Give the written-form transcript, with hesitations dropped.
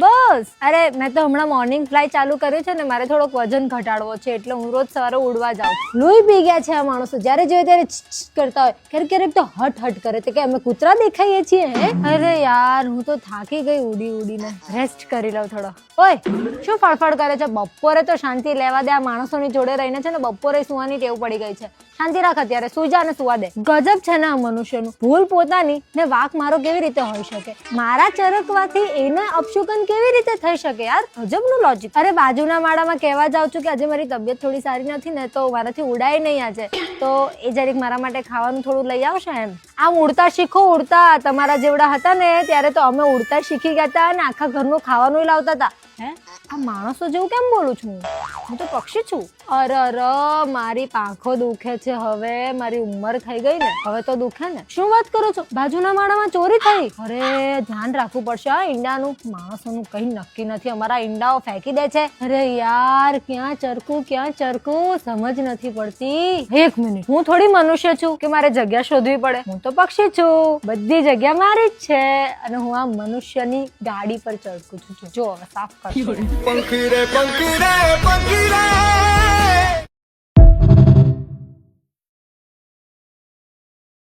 બસ. અરે મેં તો હમણાં મોર્નિંગ ફ્લાઇટ ચાલુ કર્યું છે ને, મારે થોડોક વજન ઘટાડવો છે એટલે હું રોજ સવારે ઉડવા જાઉં છું. લોહી પી ગયા છે આ માણસો, જ્યારે જોઈએ ત્યારે કરતા હોય. ક્યારેક ક્યારેક તો હટ કરે છે કે અમે કૂતરા દેખાઈએ છીએ હે. અરે યાર હું તો થાકી ગઈ ઉડીને. રેસ્ટ કરી લઉં થોડો. ઓય શું ફળફળ કરે છે? બપોરે તો શાંતિ લેવા દે. આ માણસોની જોડે રહીને છે ને બપોરે સુવાની ટેવ પડી ગઈ છે. શાંતિ રાખ, અત્યારે સુઈ જા અને સુવા દે. ગજબ છે ને આ મનુષ્યનું. ભૂલ પોતાની ને વાક મારો કેવી રીતે હોઈ શકે? મારા ચરકવાથી એને અપશુકન કેવી રીતે થઈ શકે યાર? ગજબનું લોજિક. અરે બાજુના માળામાં કહેવા જાઉં છું કે આજે મારી તબિયત થોડી સારી નથી ને, તો મારાથી ઉડાય નહીં આજે, તો એ જરીક મારા માટે ખાવાનું થોડું લઈ આવશે એમ. આમ ઉડતા શીખો, ઉડતા. તમારા જેવડા હતા ને ત્યારે તો અમે ઉડતા શીખી ગયા હતા અને આખા ઘરનું ખાવાનું લાવતા હતા. હે આ માણસો જેવું કેમ બોલું છું? હું તો પક્ષી છું. અરે મારી પાંખો દુખે છે હવે. મારી ઉંમર થઈ ગઈ ને, હવે તો દુખે ને. શું વાત કરો છો? બાજુના માળામાં ચોરી થઈ? અરે ધ્યાન રાખવું પડશે આ ઈંડાનું. માણસોનું કઈ નક્કી નથી, અમારા ઈંડાઓ ફેંકી દે છે. અરે યાર ક્યાં ચરકું સમજ નથી પડતી. એક મિનિટ, હું થોડી મનુષ્ય છું કે મારે જગ્યા શોધવી પડે? હું તો પક્ષી છું, બધી જગ્યા મારી જ છે અને હું આ મનુષ્યની ગાડી પર ચડકું છું. જો હવે સાફ કર. પંખી રે